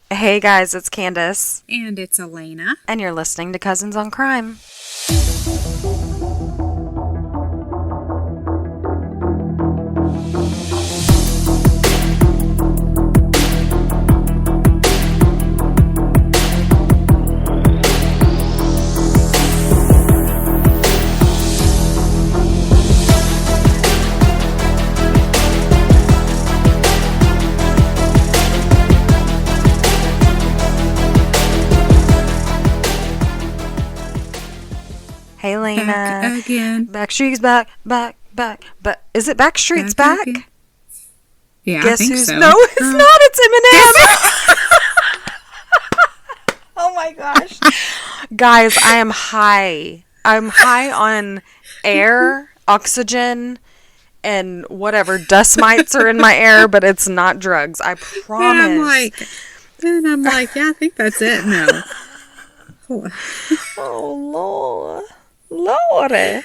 Hey guys, it's Candace. And it's Elena. And you're listening to Cousins on Crime. Hey, Lena. Back again. Backstreet's back. But is it Backstreet's back? Yeah, Guess I think who's... so. No, it's not. It's Eminem. Oh my gosh. Guys, I am high. I'm high on air, oxygen, and whatever. Dust mites are in my air, but it's not drugs. I promise. And I'm like, yeah, I think that's it. No. Oh, Lordy.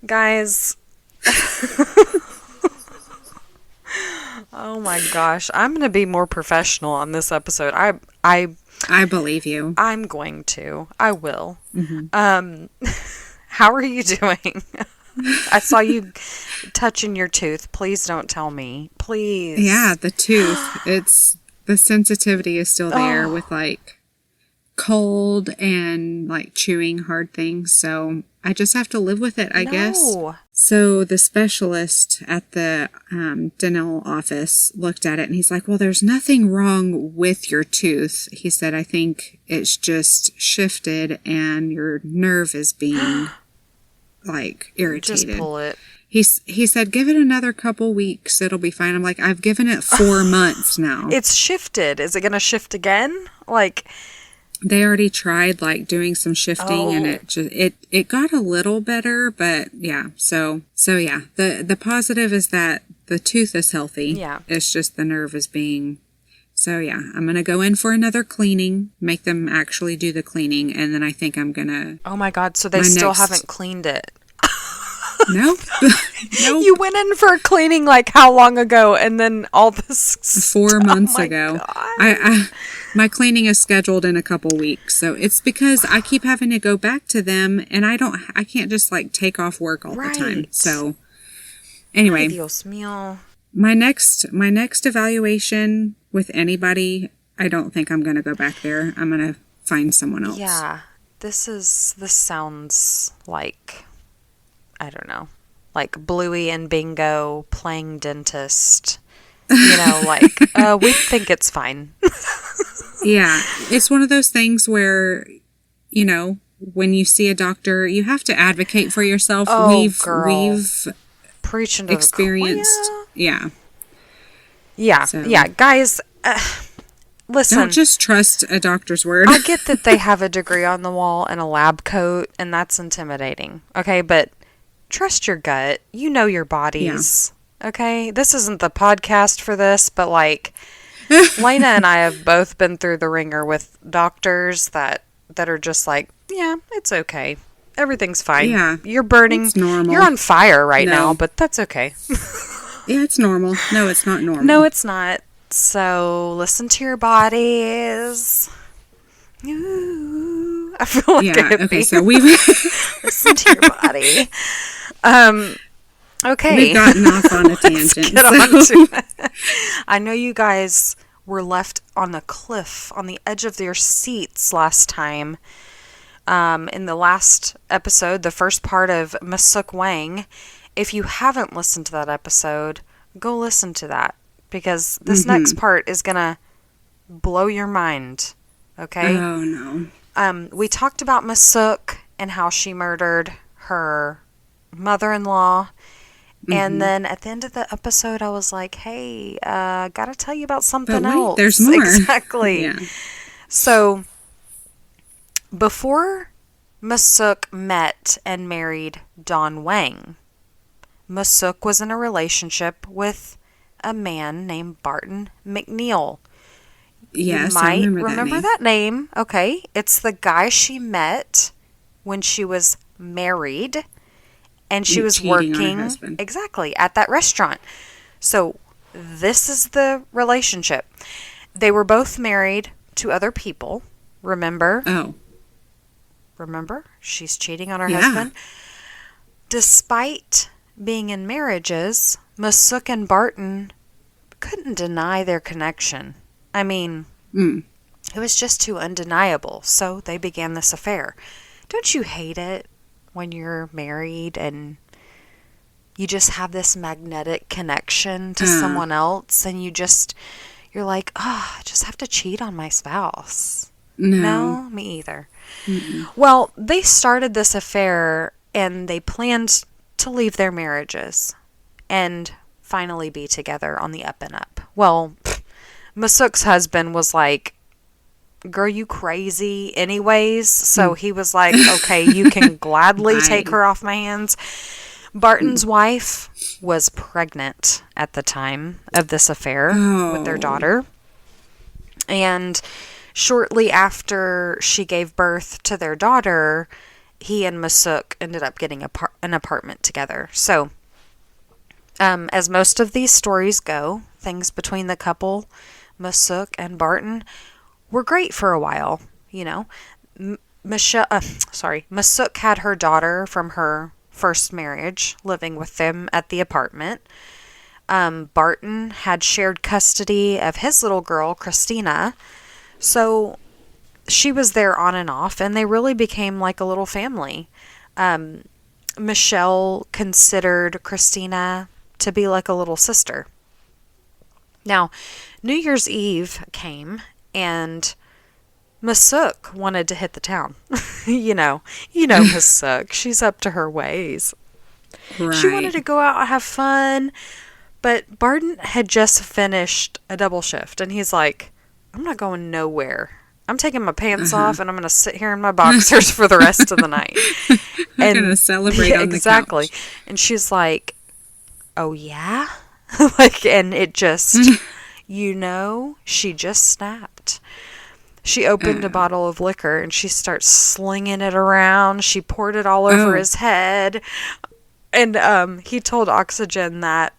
Guys. Oh my gosh. I'm going to be more professional on this episode. I believe you. I'm going to. I will. Mm-hmm. How are you doing? I saw you touching your tooth. Please don't tell me. Please. Yeah, the tooth. The sensitivity is still there with like cold and like chewing hard things. So I just have to live with it, I guess. So the specialist at the dental office looked at it and he's like, well, there's nothing wrong with your tooth. He said, I think it's just shifted and your nerve is being like irritated. Just pull it. He said, give it another couple weeks. It'll be fine. I'm like, I've given it 4 months now. It's shifted. Is it going to shift again? Like... They already tried like doing some shifting and it got a little better, but yeah. So yeah, the positive is that the tooth is healthy. Yeah. It's just the nerve is being, so yeah, I'm going to go in for another cleaning, make them actually do the cleaning. And then I think I'm going to. Oh my God. So they still haven't cleaned it. Nope. Nope. You went in for a cleaning like how long ago? And then all this 4 months ago. God. My cleaning is scheduled in a couple weeks. So it's because I keep having to go back to them and I can't just like take off work all the time. So anyway, Dios mío. My next evaluation with anybody, I don't think I'm going to go back there. I'm going to find someone else. Yeah. This sounds like, I don't know, like Bluey and Bingo playing dentist. You know, like, we think it's fine. Yeah. It's one of those things where, you know, when you see a doctor, you have to advocate for yourself. Oh, We've preaching to experienced. The yeah. Yeah. So. Yeah. Guys, listen. Don't just trust a doctor's word. I get that they have a degree on the wall and a lab coat, and that's intimidating. Okay. But trust your gut. You know your bodies. Yeah. Okay. This isn't the podcast for this, but like, Lena and I have both been through the ringer with doctors that are just like, yeah, it's okay. Everything's fine. Yeah. You're burning. It's normal. You're on fire right now, but that's okay. Yeah, it's normal. No, it's not normal. No, it's not. So listen to your bodies. Ooh, I feel like a hippie. Okay, so we've listen to your body. Okay. We've gotten off on a tangent. On to it. I know you guys were left on the cliff, on the edge of your seats last time. In the last episode, the first part of Misook Wang. If you haven't listened to that episode, go listen to that. Because this next part is going to blow your mind. Okay? Oh, no. We talked about Misook and how she murdered her mother-in-law. And then at the end of the episode, I was like, hey, gotta tell you about something else. There's more. Exactly. Yeah. So, before Misook met and married Don Wang, Misook was in a relationship with a man named Barton McNeil. Yes, you might I remember that name. Okay. It's the guy she met when she was married. And she was working exactly at that restaurant. So this is the relationship. They were both married to other people. Remember? Oh. Remember? She's cheating on her husband. Despite being in marriages, Misook and Barton couldn't deny their connection. I mean, it was just too undeniable. So they began this affair. Don't you hate it when you're married and you just have this magnetic connection to someone else and you're like, oh, I just have to cheat on my spouse? No, me either. Mm-mm. Well, they started this affair and they planned to leave their marriages and finally be together on the up and up. Well, Misook's husband was like, girl, you crazy anyways. So he was like, okay, you can gladly take her off my hands. Barton's wife was pregnant at the time of this affair with their daughter. And shortly after she gave birth to their daughter, he and Misook ended up getting an apartment together. So, as most of these stories go, things between the couple, Misook and Barton, were great for a while. You know, Misook had her daughter from her first marriage living with them at the apartment. Barton had shared custody of his little girl, Christina. So she was there on and off, and they really became like a little family. Michelle considered Christina to be like a little sister. Now, New Year's Eve came, and Misook wanted to hit the town. you know Misook. She's up to her ways. Right. She wanted to go out and have fun, but Barton had just finished a double shift, and he's like, I'm not going nowhere. I'm taking my pants off, and I'm going to sit here in my boxers for the rest of the night. I'm going to celebrate on the couch. Exactly. And she's like, oh, yeah? And it just, she just snapped. She opened a bottle of liquor, and she starts slinging it around. She poured it all over his head. And he told Oxygen that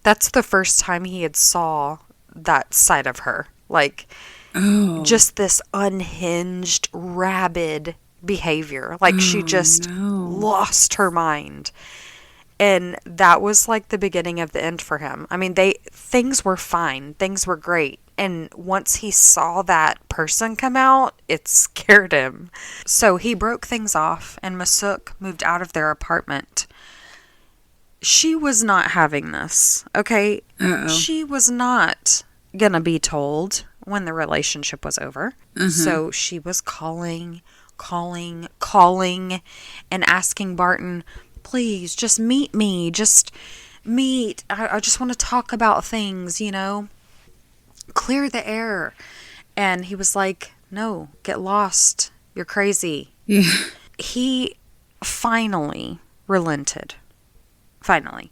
that's the first time he had saw that side of her. Like, just this unhinged, rabid behavior. Like, she just lost her mind. And that was like the beginning of the end for him. I mean, things were fine. Things were great. And once he saw that person come out, it scared him. So he broke things off, and Misook moved out of their apartment. She was not having this, okay? She was not gonna be told when the relationship was over. So she was calling, and asking Barton, please, just meet me. Just meet. I just want to talk about things, clear the air. And he was like, no, get lost. You're crazy. Yeah. He finally relented.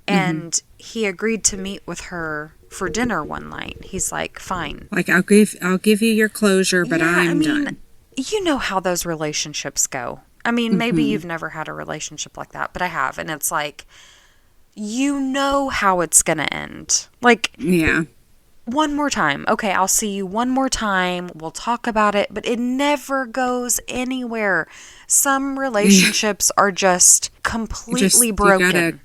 And he agreed to meet with her for dinner one night. He's like, fine. Like, I'll give you your closure, but I'm done. You know how those relationships go. I mean, maybe you've never had a relationship like that, but I have. And it's like, you know how it's going to end. Like, yeah. One more time. Okay, I'll see you one more time. We'll talk about it, but it never goes anywhere. Some relationships are just completely broken.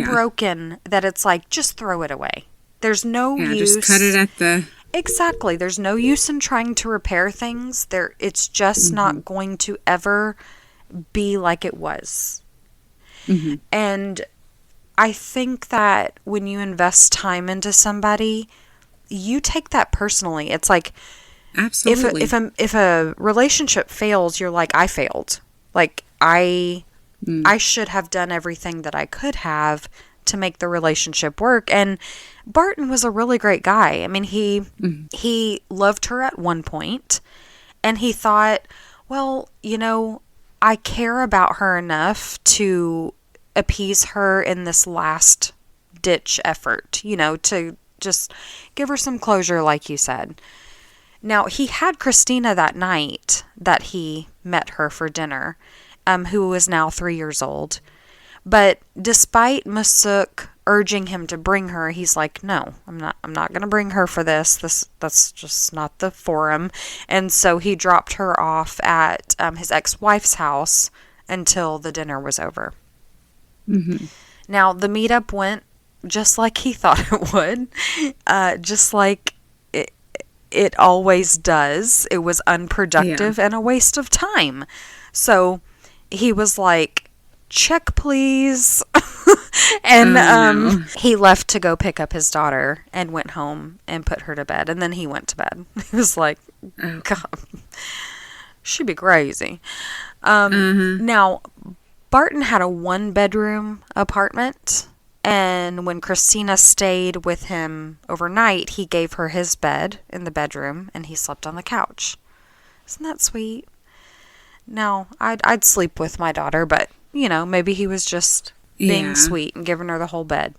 Broken that it's like, just throw it away. There's no use. Just cut it at the... Exactly. There's no use in trying to repair things. It's just not going to ever be like it was. And I think that when you invest time into somebody, you take that personally. It's like, absolutely. If a relationship fails, you're like, I failed. Like, I should have done everything that I could have to make the relationship work. And Barton was a really great guy. I mean, he loved her at one point, and he thought, well, I care about her enough to appease her in this last ditch effort, to just give her some closure, like you said. Now, he had Christina that night that he met her for dinner, who was now 3 years old. But despite Misook urging him to bring her. He's like, no, I'm not going to bring her for this. That's just not the forum. And so he dropped her off at his ex-wife's house until the dinner was over. Mm-hmm. Now, the meetup went just like he thought it would, just like it always does. It was unproductive and a waste of time. So he was like, check, please. And he left to go pick up his daughter and went home and put her to bed. And then he went to bed. He was like, God, she'd be crazy. Now, Barton had a 1-bedroom apartment. And when Christina stayed with him overnight, he gave her his bed in the bedroom and he slept on the couch. Isn't that sweet? Now, I'd sleep with my daughter, but, you know, maybe he was just being sweet and giving her the whole bed.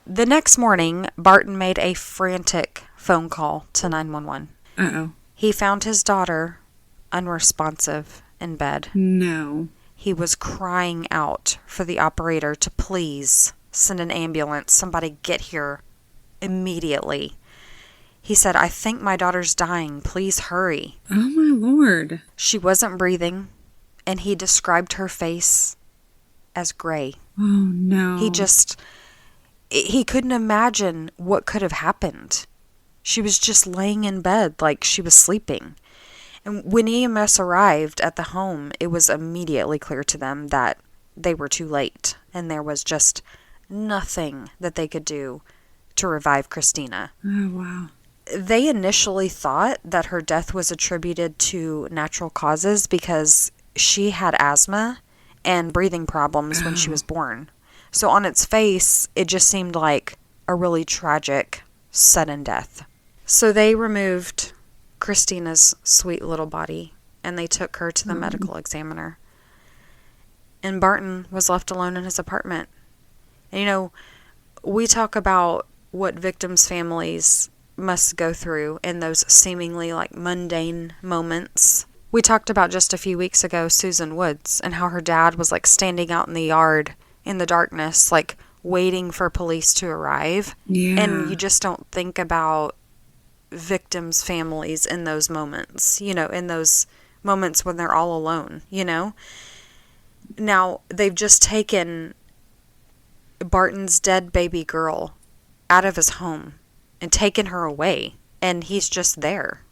The next morning, Barton made a frantic phone call to 911. Uh-oh. He found his daughter unresponsive in bed. No. He was crying out for the operator to please send an ambulance. Somebody get here immediately. He said, I think my daughter's dying. Please hurry. Oh, my Lord. She wasn't breathing, and he described her face as gray. Oh, no. He couldn't imagine what could have happened. She was just laying in bed like she was sleeping. And when EMS arrived at the home, it was immediately clear to them that they were too late, and there was just nothing that they could do to revive Christina. Oh, wow. They initially thought that her death was attributed to natural causes because she had asthma and breathing problems when she was born. So on its face, it just seemed like a really tragic, sudden death. So they removed Christina's sweet little body and they took her to the medical examiner. And Barton was left alone in his apartment. And, you know, we talk about what victims' families must go through in those seemingly like mundane moments. We talked about just a few weeks ago Susan Woods and how her dad was like standing out in the yard in the darkness, like waiting for police to arrive. Yeah. And you just don't think about victims' families in those moments, you know, in those moments when they're all alone, you know. Now, they've just taken Barton's dead baby girl out of his home and taken her away, and he's just there.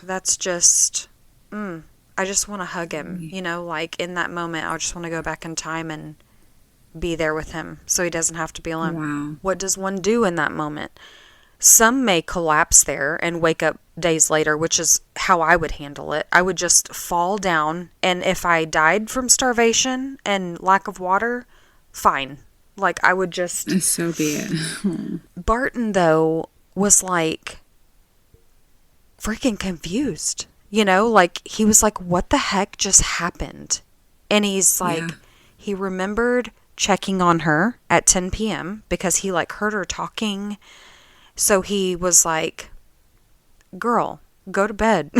That's just, I just want to hug him, you know, like in that moment, I just want to go back in time and be there with him so he doesn't have to be alone. Wow. What does one do in that moment? Some may collapse there and wake up days later, which is how I would handle it. I would just fall down, and if I died from starvation and lack of water, fine. Like, I would just... So be it. Barton, though, was, like, freaking confused. You know? Like, he was like, what the heck just happened? And he's like, he remembered checking on her at 10 p.m. because he, like, heard her talking. So he was like, girl, go to bed.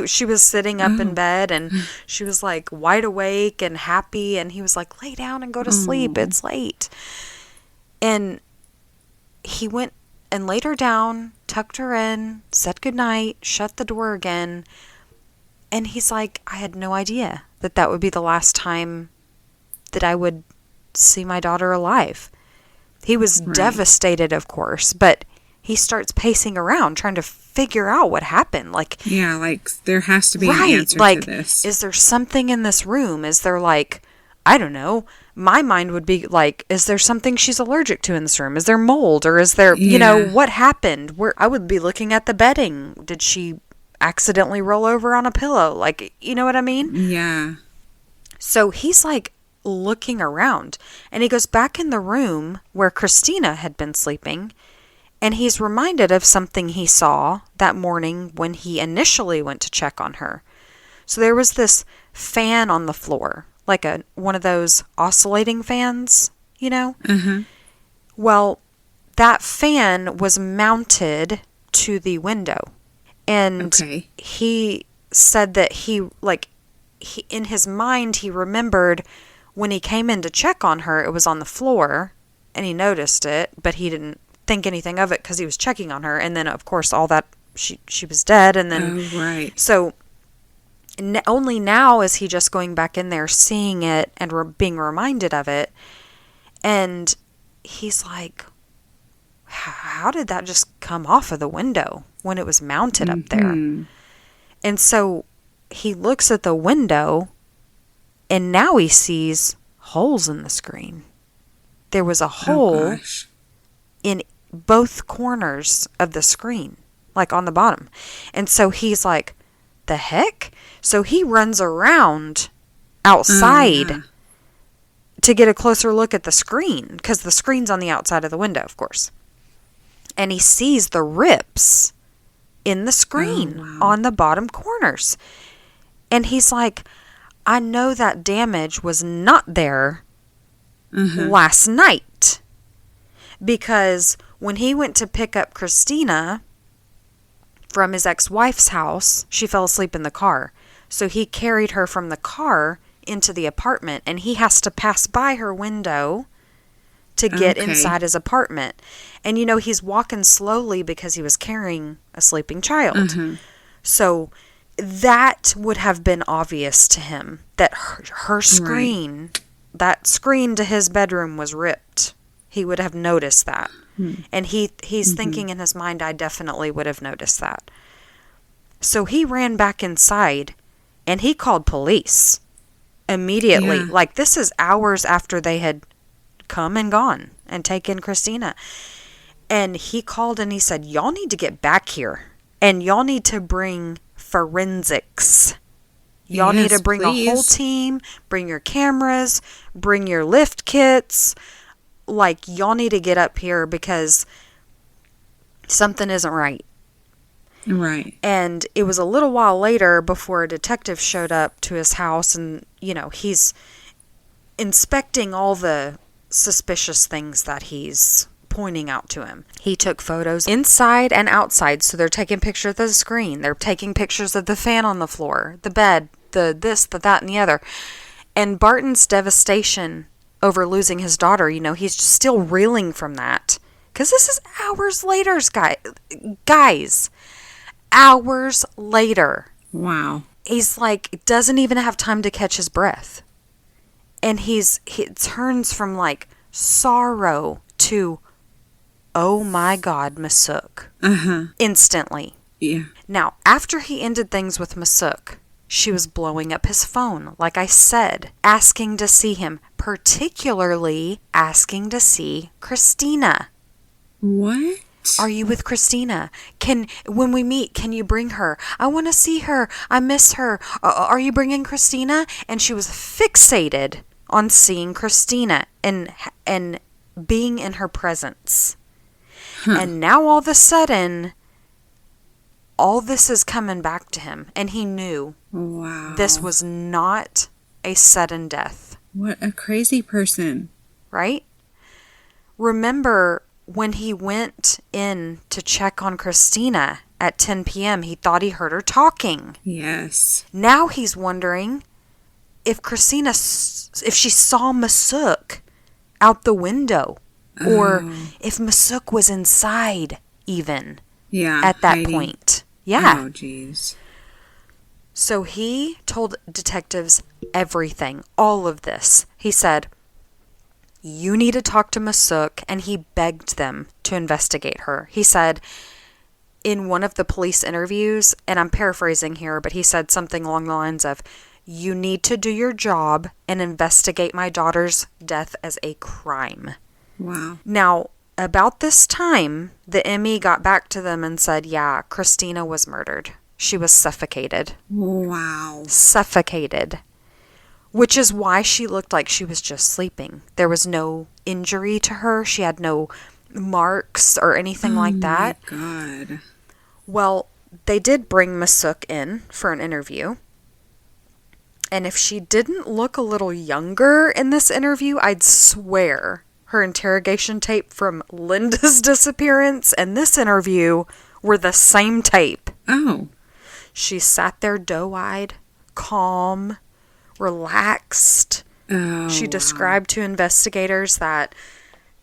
She was sitting up in bed and she was like wide awake and happy. And he was like, lay down and go to sleep. It's late. And he went and laid her down, tucked her in, said goodnight, shut the door again. And he's like, I had no idea that that would be the last time that I would see my daughter alive. He was devastated, of course, but he starts pacing around trying to figure out what happened. Like, yeah, like there has to be an answer to this. Is there something in this room? Is there like, I don't know. My mind would be like, is there something she's allergic to in this room? Is there mold, or is there, you know, what happened? Where I would be looking at the bedding. Did she accidentally roll over on a pillow? Like, you know what I mean? Yeah. So he's like looking around, and he goes back in the room where Christina had been sleeping. And he's reminded of something he saw that morning when he initially went to check on her. So there was this fan on the floor, like one of those oscillating fans, you know? Mm-hmm. Well, that fan was mounted to the window. And he said that he in his mind, he remembered when he came in to check on her, it was on the floor, and he noticed it, but he didn't think anything of it because he was checking on her. And then, of course, all that, she was dead. And then, oh, right. So only now is he just going back in there, seeing it, and being reminded of it. And he's like, how did that just come off of the window when it was mounted up there? And so he looks at the window, and now he sees holes in the screen. There was a hole in both corners of the screen, like on the bottom. And so he's like, the heck? So he runs around outside to get a closer look at the screen, because the screen's on the outside of the window, of course. And he sees the rips in the screen on the bottom corners. And he's like, I know that damage was not there last night. Because when he went to pick up Christina from his ex-wife's house, she fell asleep in the car. So he carried her from the car into the apartment, and he has to pass by her window to get inside his apartment. And, you know, he's walking slowly because he was carrying a sleeping child. So that would have been obvious to him, that her screen, that screen to his bedroom was ripped. He would have noticed that. And he's thinking in his mind, I definitely would have noticed that. So he ran back inside, and he called police immediately. Yeah. Like, this is hours after they had come and gone and taken Christina. And he called and he said, y'all need to get back here, and y'all need to bring forensics. Y'all need to bring a whole team, bring your cameras, bring your lift kits. Like, y'all need to get up here because something isn't right. Right. And it was a little while later before a detective showed up to his house, and, you know, he's inspecting all the suspicious things that he's pointing out to him. He took photos inside and outside, so they're taking pictures of the screen. They're taking pictures of the fan on the floor, the bed, the this, the that, and the other. And Barton's devastation over losing his daughter, you know, he's still reeling from that. Because this is hours later, guys. Hours later. Wow. He's like, doesn't even have time to catch his breath. And he turns from like sorrow to, oh my God, Misook. Instantly. Yeah. Now, after he ended things with Misook, she was blowing up his phone, like I said, asking to see him, particularly asking to see Christina. What? Are you with Christina? When we meet, can you bring her? I want to see her. I miss her. Are you bringing Christina? And she was fixated on seeing Christina and being in her presence. And now all of a sudden, all this is coming back to him, and he knew this was not a sudden death. What a crazy person. Right? Remember, when he went in to check on Christina at 10 p.m., he thought he heard her talking. Yes. Now he's wondering if she saw Misook out the window, or if Misook was inside even. Yeah. At that point. Yeah. Oh, jeez. So he told detectives everything, all of this. He said, you need to talk to Misook, and he begged them to investigate her. He said in one of the police interviews, and I'm paraphrasing here, but he said something along the lines of, you need to do your job and investigate my daughter's death as a crime. Wow. Now, about this time, the ME got back to them and said, yeah, Christina was murdered. She was suffocated. Wow. Suffocated. Which is why she looked like she was just sleeping. There was no injury to her. She had no marks or anything like that. Oh my God. Well, they did bring Misook in for an interview. And if she didn't look a little younger in this interview, I'd swear her interrogation tape from Linda's disappearance and this interview were the same tape. Oh. She sat there doe-eyed, calm, relaxed, Oh, She described to investigators that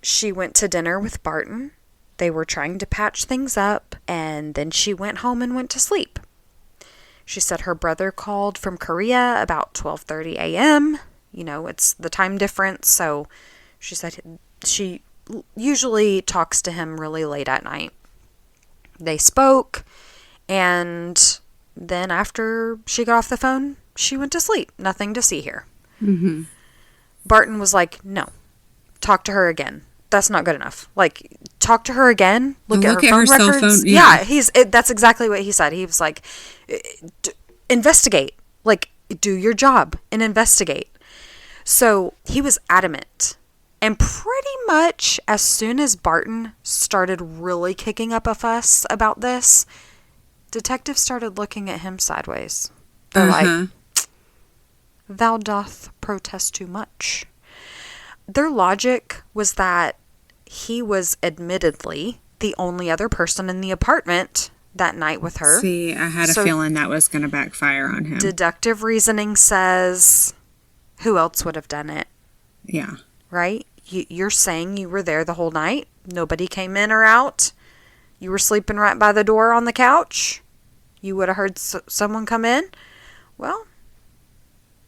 she went to dinner with Barton. They were trying to patch things up, and then she went home and went to sleep. She said her brother called from Korea about 12:30 a.m. You know, it's the time difference, so she said she usually talks to him really late at night. They spoke, and then after she got off the phone, she went to sleep. Nothing to see here. Mm-hmm. Barton was like, no, talk to her again. That's not good enough. Like, talk to her again. Look at her phone records. Cell phone. Yeah, that's exactly what he said. He was like, investigate. Like, do your job and investigate. So he was adamant. And pretty much as soon as Barton started really kicking up a fuss about this, detectives started looking at him sideways. They're like, thou doth protest too much. Their logic was that he was admittedly the only other person in the apartment that night with her. See, I had a feeling that was going to backfire on him. Deductive reasoning says, who else would have done it? Yeah. Right? You're saying you were there the whole night? Nobody came in or out? You were sleeping right by the door on the couch? You would have heard someone come in? Well,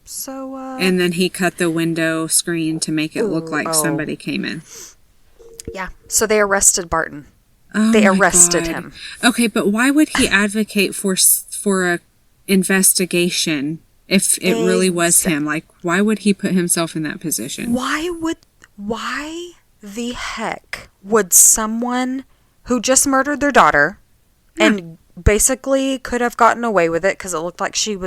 so, and then he cut the window screen to make it look like somebody came in. Yeah. So they arrested Barton. They arrested him. Okay, but why would he advocate for a investigation if it really was him? Like, why would he put himself in that position? Why the heck would someone who just murdered their daughter and basically could have gotten away with it because it looked like she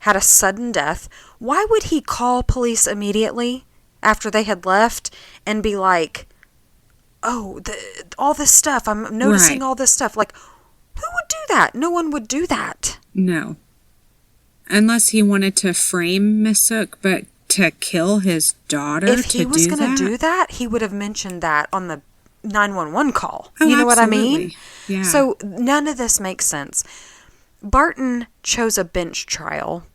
had a sudden death, why would he call police immediately after they had left and be like, oh, all this stuff, I'm noticing all this stuff. Like, who would do that? No one would do that. No. Unless he wanted to frame Misook, but to kill his daughter if he was going to do that, he would have mentioned that on the 911 call. You know what I mean? Yeah. So none of this makes sense. Barton chose a bench trial.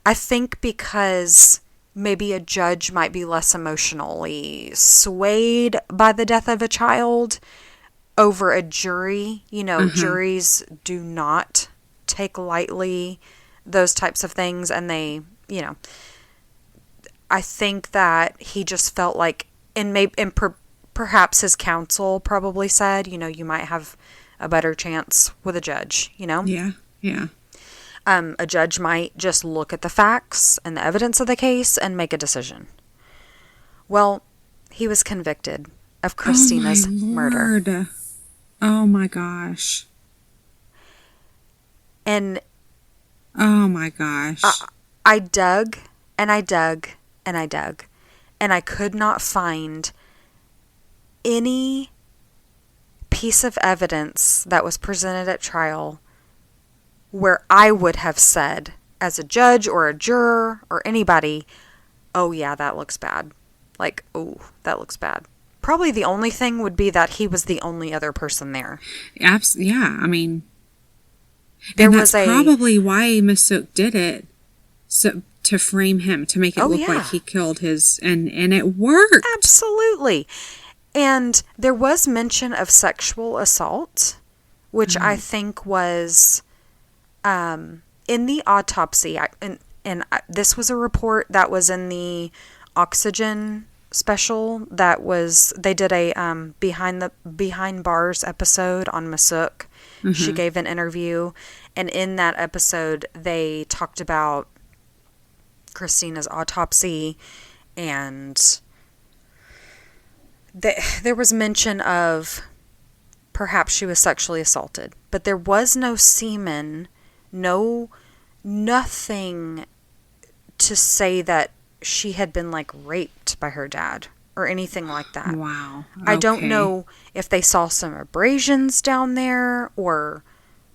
I think because maybe a judge might be less emotionally swayed by the death of a child over a jury. You know, juries do not take lightly those types of things, and they, you know, I think that he just felt like, perhaps his counsel probably said, you know, you might have a better chance with a judge, you know? Yeah, yeah. A judge might just look at the facts and the evidence of the case and make a decision. Well, he was convicted of Christina's murder. Oh my gosh. And oh my gosh. I dug and I dug and I dug, and I could not find any piece of evidence that was presented at trial where I would have said, as a judge or a juror or anybody, oh yeah, that looks bad. Like, oh, that looks bad. Probably the only thing would be that he was the only other person there. Yeah, I mean, that's probably why Misook did it, so to frame him, to make it look like he killed his, and it worked. Absolutely. And there was mention of sexual assault, which I think was in the autopsy. And this was a report that was in the Oxygen special that was, they did a behind bars episode on Misook. She gave an interview, and in that episode they talked about Christina's autopsy, and there was mention of perhaps she was sexually assaulted, but there was no semen, nothing to say that she had been like raped by her dad or anything like that. Wow. Okay. I don't know if they saw some abrasions down there or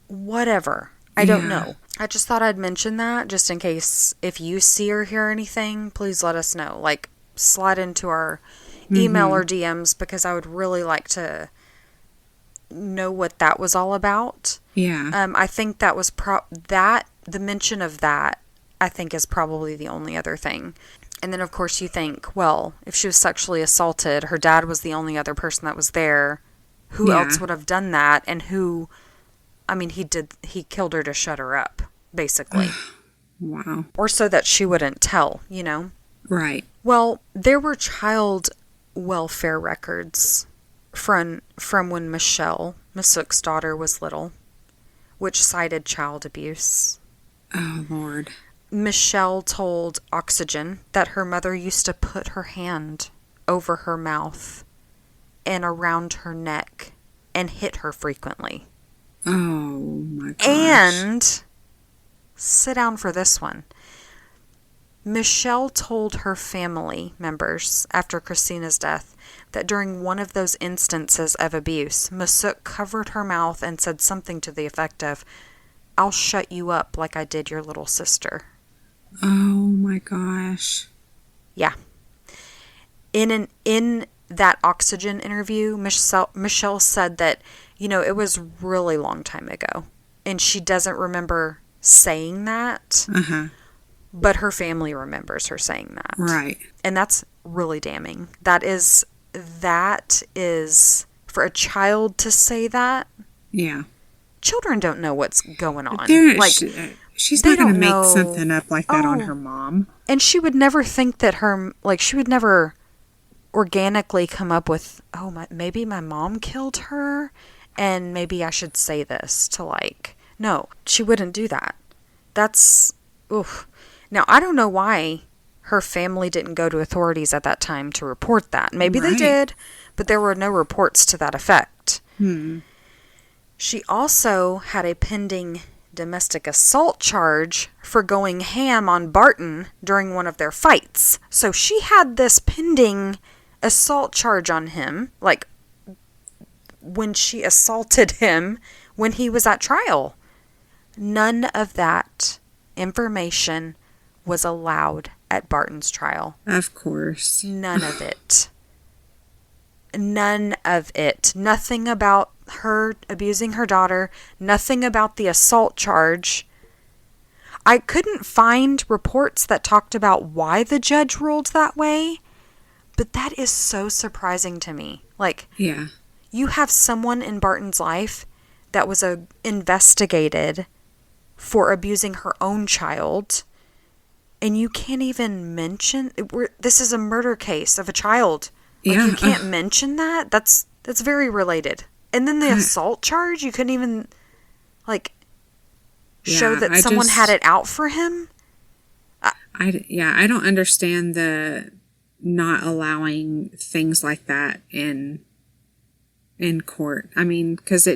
whatever. I don't know. I just thought I'd mention that just in case if you see or hear anything, please let us know. Like, slide into our email or DMs, because I would really like to know what that was all about. Yeah. I think that was the mention of that, I think, is probably the only other thing. And then, of course, you think, well, if she was sexually assaulted, her dad was the only other person that was there. Who else would have done that? And who, I mean, he killed her to shut her up, basically. Wow. Or so that she wouldn't tell, you know? Right. Well, there were child welfare records from when Misook's daughter, was little, which cited child abuse. Oh, Lord. Michelle told Oxygen that her mother used to put her hand over her mouth and around her neck and hit her frequently. Oh, my gosh. And, sit down for this one. Michelle told her family members after Christina's death that during one of those instances of abuse, Misook covered her mouth and said something to the effect of, "I'll shut you up like I did your little sister." Oh my gosh. Yeah. In that Oxygen interview, Michelle said that, you know, it was really long time ago, and she doesn't remember saying that. But her family remembers her saying that. Right. And that's really damning. That is for a child to say that. Yeah. Children don't know what's going on. She's not going to make something up like that on her mom. And she would never think that she would never organically come up with, maybe my mom killed her and maybe I should say this to no, she wouldn't do that. That's, oof. Now, I don't know why her family didn't go to authorities at that time to report that. Maybe they did, but there were no reports to that effect. She also had a pending domestic assault charge for going ham on Barton during one of their fights. So she had this pending assault charge on him, when she assaulted him when he was at trial. None of that information was allowed at Barton's trial. Of course. None of it. None of it. Nothing about her abusing her daughter. Nothing about the assault charge. I couldn't find reports that talked about why the judge ruled that way, but that is so surprising to me. Yeah. You have someone in Barton's life that was investigated for abusing her own child, and you can't even mention this is a murder case of a child. You can't mention that. That's very related. And then the assault charge, you couldn't even show that someone had it out for him. I don't understand the not allowing things like that in court. I mean, because I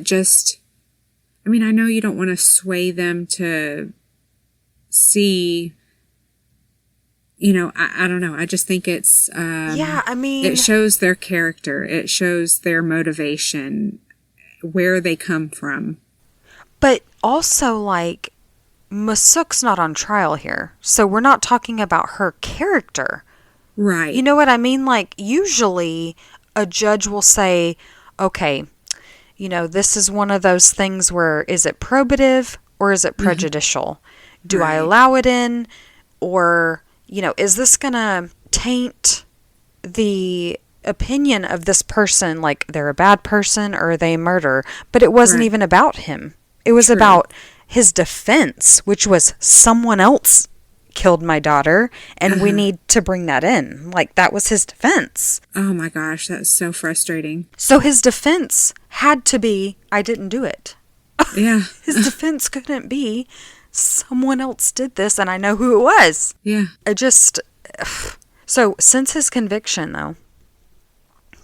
know you don't want to sway them to see. I don't know. I just think it's, it shows their character. It shows their motivation, where they come from. But also, Misook's not on trial here. So we're not talking about her character. Right. You know what I mean? Usually a judge will say, okay, this is one of those things where is it probative or is it prejudicial? Do I allow it in, or is this going to taint the opinion of this person, they're a bad person or they murder? But it wasn't even about him. It was about his defense, which was someone else killed my daughter and we need to bring that in. That was his defense. Oh my gosh, that's so frustrating. So his defense had to be, I didn't do it. Yeah. His defense couldn't be, someone else did this and I know who it was. Yeah. So since his conviction, though,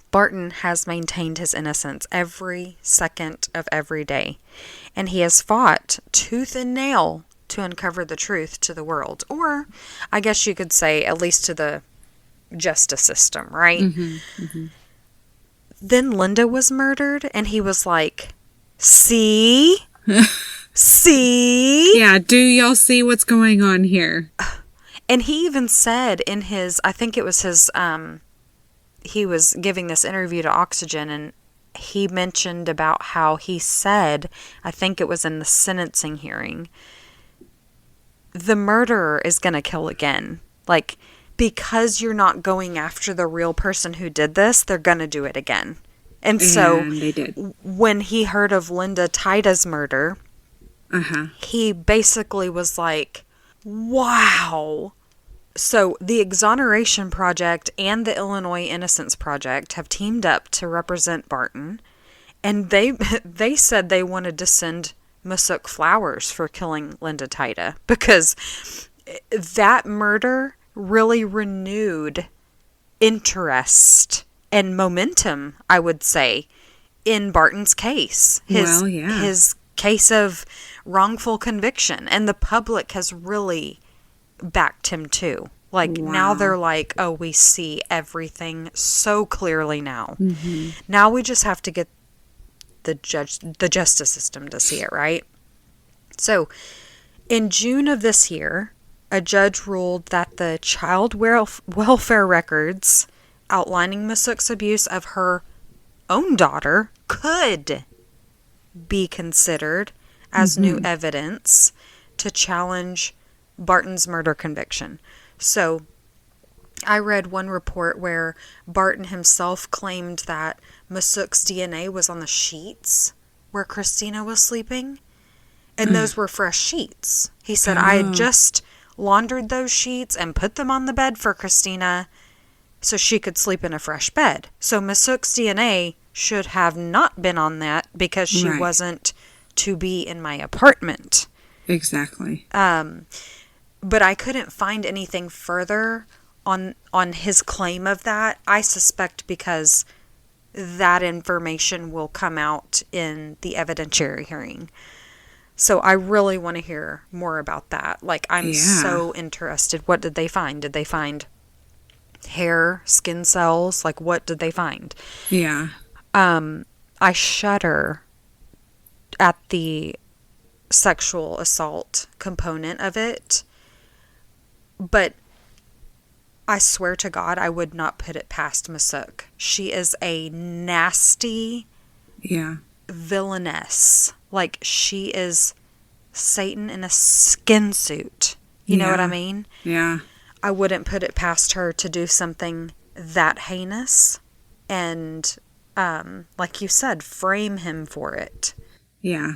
Barton has maintained his innocence every second of every day. And he has fought tooth and nail to uncover the truth to the world. Or, I guess you could say, at least to the justice system, right? Then Linda was murdered and he was like, see? See? Yeah, do y'all see what's going on here? And he even said in his, I think it was his, he was giving this interview to Oxygen, and he mentioned about how he said, I think it was in the sentencing hearing, the murderer is going to kill again. because you're not going after the real person who did this, they're going to do it again. And so they did. When he heard of Linda Tida's murder, he basically was like, wow. So the Exoneration Project and the Illinois Innocence Project have teamed up to represent Barton. And they said they wanted to send Misook flowers for killing Linda Tida, because that murder really renewed interest and momentum, I would say, in Barton's case. His case of wrongful conviction. And the public has really backed him too. Like, now they're like, oh, we see everything so clearly now. Mm-hmm. Now we just have to get the justice system to see it, right? So, in June of this year, a judge ruled that the child welfare records outlining Misook's abuse of her own daughter could be considered as new evidence to challenge Barton's murder conviction. So, I read one report where Barton himself claimed that Misook's DNA was on the sheets where Christina was sleeping, and those were fresh sheets. He said, I had just laundered those sheets and put them on the bed for Christina so she could sleep in a fresh bed. So Misook's DNA should have not been on that because she wasn't to be in my apartment. Exactly. But I couldn't find anything further on his claim of that. I suspect because that information will come out in the evidentiary hearing. So I really want to hear more about that. Like, I'm so interested. What did they find? Did they find hair, skin cells? Like, what did they find? Yeah. I shudder at the sexual assault component of it. But I swear to God, I would not put it past Misook. She is a nasty villainess. Like, she is Satan in a skin suit. You know what I mean? Yeah. I wouldn't put it past her to do something that heinous and, like you said, frame him for it. Yeah.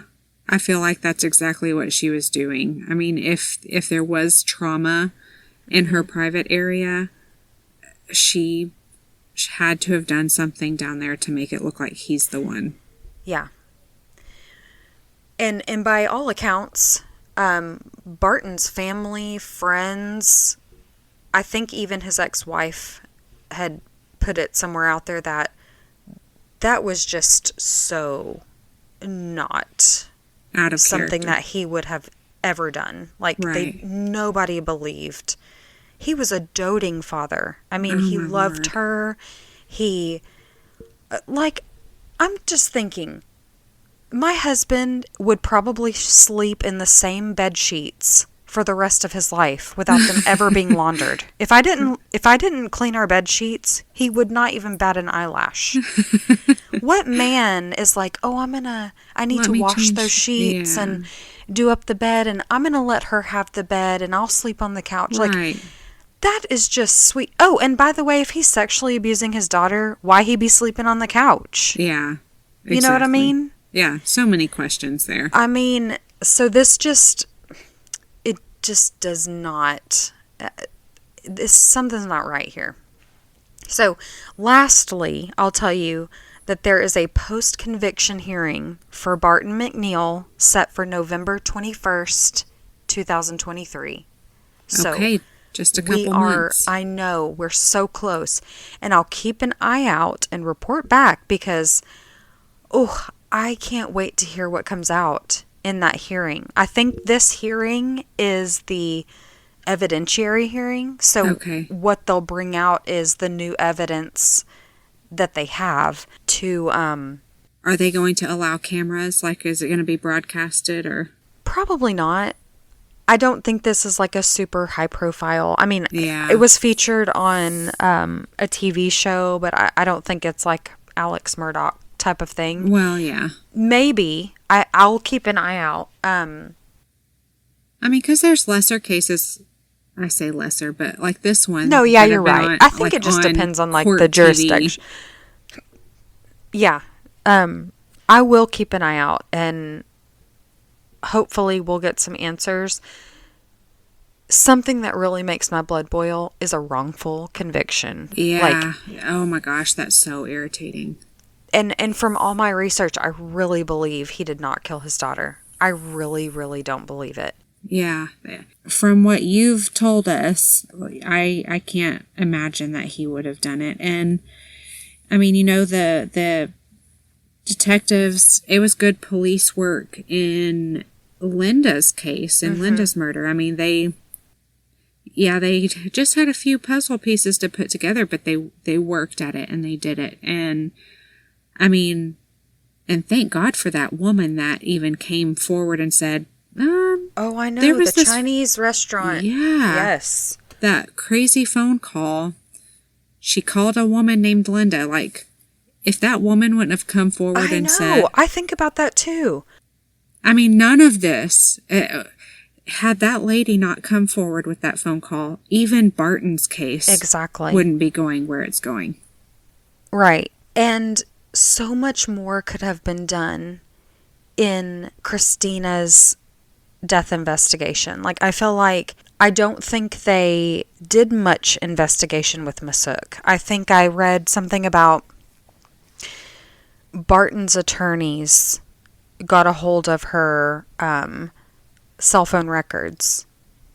I feel like that's exactly what she was doing. I mean, if there was trauma in her private area, she had to have done something down there to make it look like he's the one. Yeah. And by all accounts, Barton's family, friends, I think even his ex-wife had put it somewhere out there that was just so not out of something character that he would have ever done. Like, nobody believed. He was a doting father. I mean, he loved her. He, like, I'm just thinking, my husband would probably sleep in the same bed sheets for the rest of his life without them ever being laundered. If I didn't clean our bed sheets, he would not even bat an eyelash. What man is like, oh, I need to wash those sheets and do up the bed, and I'm going to let her have the bed, and I'll sleep on the couch. Like, that is just sweet. Oh, and by the way, if he's sexually abusing his daughter, why he be sleeping on the couch? Yeah. Exactly. You know what I mean? Yeah, so many questions there. I mean, so this just does not, something's not right here. So, lastly, I'll tell you that there is a post-conviction hearing for Barton McNeil set for November 21st, 2023. So, okay, just a couple months. I know, we're so close. And I'll keep an eye out and report back because, I can't wait to hear what comes out in that hearing. I think this hearing is the evidentiary hearing. So what they'll bring out is the new evidence that they have to... Are they going to allow cameras? Like, is it going to be broadcasted or... Probably not. I don't think this is like a super high profile. I mean, it was featured on a TV show, but I don't think it's like Alex Murdaugh type of thing. Well, yeah. Maybe. I'll keep an eye out. I mean, because there's lesser cases I say lesser, but like this one. No, yeah, you're right. I think it just depends on like the jurisdiction. Yeah. I will keep an eye out, and hopefully we'll get some answers. Something that really makes my blood boil is a wrongful conviction. Yeah. Oh my gosh, that's so irritating. And from all my research, I really believe he did not kill his daughter. I really, really don't believe it. Yeah. From what you've told us, I can't imagine that he would have done it. And I mean, the detectives, it was good police work in Linda's case, in Linda's murder. I mean, they just had a few puzzle pieces to put together, but they worked at it and they did it. And I mean, and thank God for that woman that even came forward and said, oh, I know, there was the Chinese restaurant. Yeah. Yes. That crazy phone call. She called a woman named Linda. Like, if that woman wouldn't have come forward and said... I think about that too. I mean, none of this... had that lady not come forward with that phone call, even Barton's case... Exactly. ...wouldn't be going where it's going. Right. And so much more could have been done in Christina's death investigation. Like, I feel like I don't think they did much investigation with Misook. I think I read something about Barton's attorneys got a hold of her cell phone records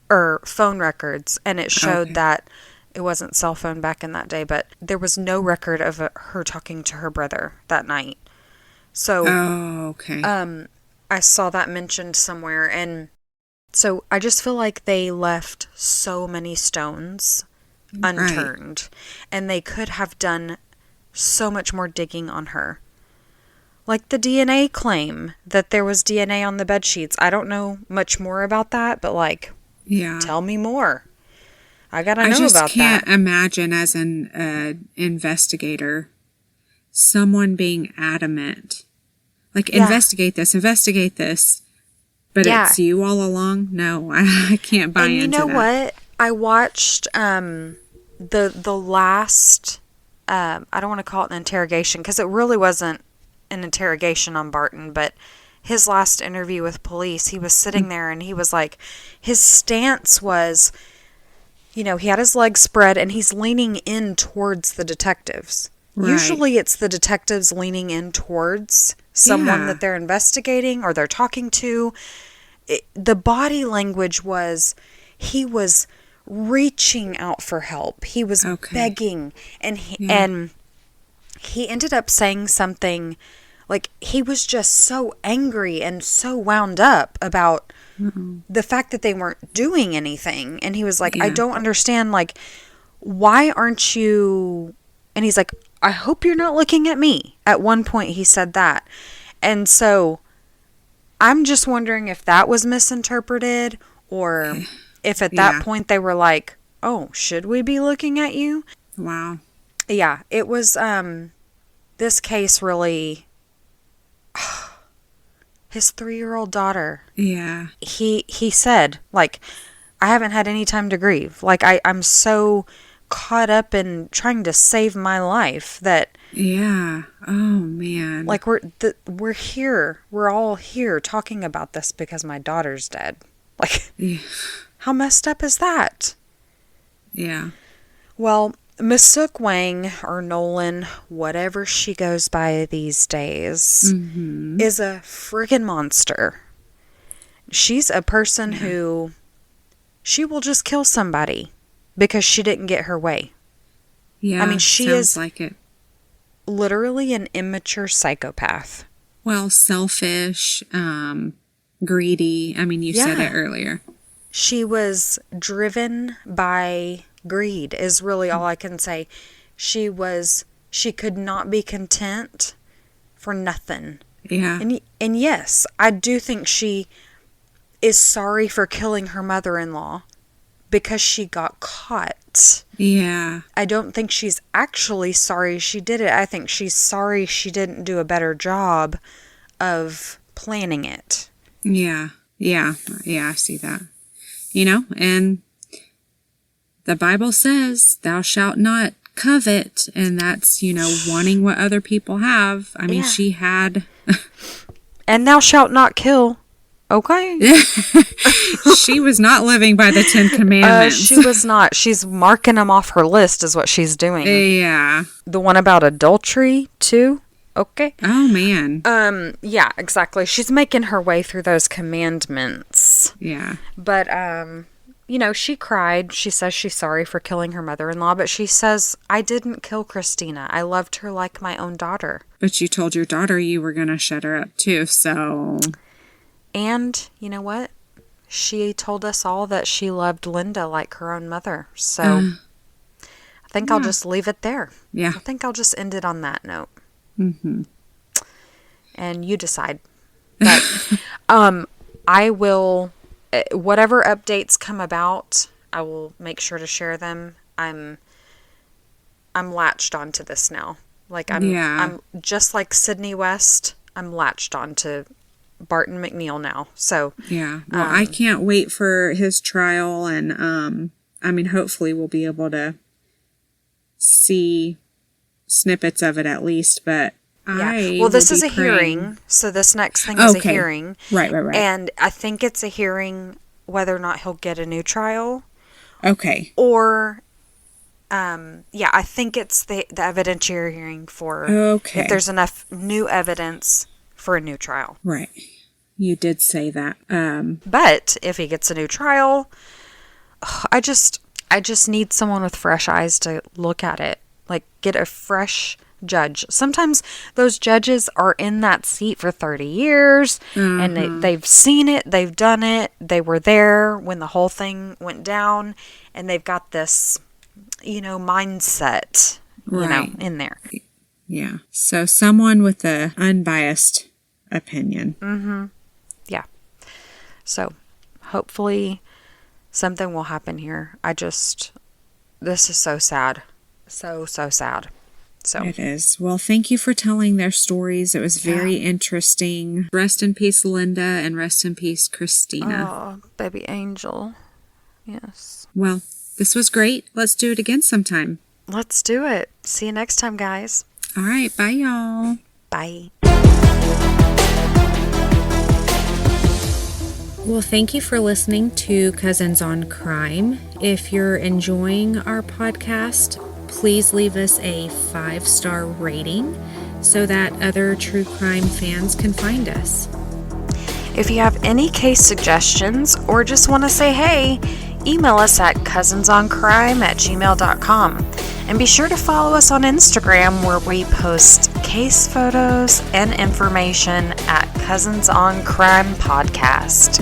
or phone records, and it showed that it wasn't cell phone back in that day, but there was no record of her talking to her brother that night. So I saw that mentioned somewhere, and so I just feel like they left so many stones unturned, and they could have done so much more digging on her. Like the DNA claim that there was DNA on the bed sheets. I don't know much more about that, but like, tell me more. I gotta know about that. I just can't imagine as an investigator, someone being adamant. Like, investigate this, but it's you all along? No, I can't buy into that. And you know what? I watched the last, I don't want to call it an interrogation, because it really wasn't an interrogation on Barton, but his last interview with police, he was sitting there and he was like, his stance was, he had his legs spread and he's leaning in towards the detectives. Right. Usually it's the detectives leaning in towards someone that they're investigating or they're talking to. The body language was, he was reaching out for help. He was begging, and he ended up saying something like he was just so angry and so wound up about the fact that they weren't doing anything. And he was like, I don't understand, like, why aren't you... And he's like, I hope you're not looking at me. At one point he said that. And so I'm just wondering if that was misinterpreted, or if at that point they were like, oh, should we be looking at you? Wow. Yeah, it was, this case really, his 3-year-old daughter. Yeah. He said, like, I haven't had any time to grieve. Like, I'm so caught up in trying to save my life that... Yeah. Oh, man. Like, we're here. We're all here talking about this because my daughter's dead. Like, how messed up is that? Yeah. Well, Misook Wang, or Nolan, whatever she goes by these days, is a friggin' monster. She's a person who... She will just kill somebody because she didn't get her way. Yeah, I mean, she is like it. Literally an immature psychopath. Well, selfish, greedy. I mean, you said it earlier. She was driven by greed is really all I can say. She could not be content for nothing. Yeah. And yes, I do think she is sorry for killing her mother-in-law because she got caught. Yeah. I don't think she's actually sorry she did it. I think she's sorry she didn't do a better job of planning it. Yeah. Yeah. Yeah, I see that. And the Bible says, thou shalt not covet, and that's, wanting what other people have. I mean, she had... And thou shalt not kill. Okay. She was not living by the 10 Commandments. She was not. She's marking them off her list is what she's doing. Yeah. The one about adultery, too. Okay. Oh, man. Yeah, exactly. She's making her way through those commandments. Yeah. But, she cried. She says she's sorry for killing her mother-in-law, but she says, I didn't kill Christina. I loved her like my own daughter. But you told your daughter you were going to shut her up, too, so... And, you know what? She told us all that she loved Linda like her own mother. So, I think I'll just leave it there. Yeah. I think I'll just end it on that note. Mm-hmm. And you decide. But, I will, whatever updates come about, I will make sure to share them. I'm latched onto this now. Like, I'm just like Sydney West, I'm latched onto Barton McNeil now. So yeah, well, I can't wait for his trial, and hopefully we'll be able to see snippets of it at least. But this is a hearing, so this next thing is a hearing, right, and I think it's a hearing whether or not he'll get a new trial. Okay. Or, I think it's the evidentiary hearing for if there's enough new evidence for a new trial. Right. You did say that. But if he gets a new trial, I just need someone with fresh eyes to look at it. Like, get a fresh judge. Sometimes those judges are in that seat for 30 years and they've seen it, they've done it, they were there when the whole thing went down, and they've got this, mindset, in there. Yeah. So someone with a unbiased opinion. Mm-hmm. Yeah. So hopefully something will happen here. This is so sad. So sad. So it is. Well, thank you for telling their stories. It was very interesting. Rest in peace, Linda, and rest in peace, Christina. Oh, baby angel. Yes. Well, this was great. Let's do it again sometime. Let's do it. See you next time, guys. All right. Bye, y'all. Bye. Well, thank you for listening to Cousins on Crime. If you're enjoying our podcast, please leave us a 5-star rating so that other true crime fans can find us. If you have any case suggestions or just want to say hey, email us at cousinsoncrime@gmail.com. And be sure to follow us on Instagram, where we post case photos and information at Cousins on Crime Podcast.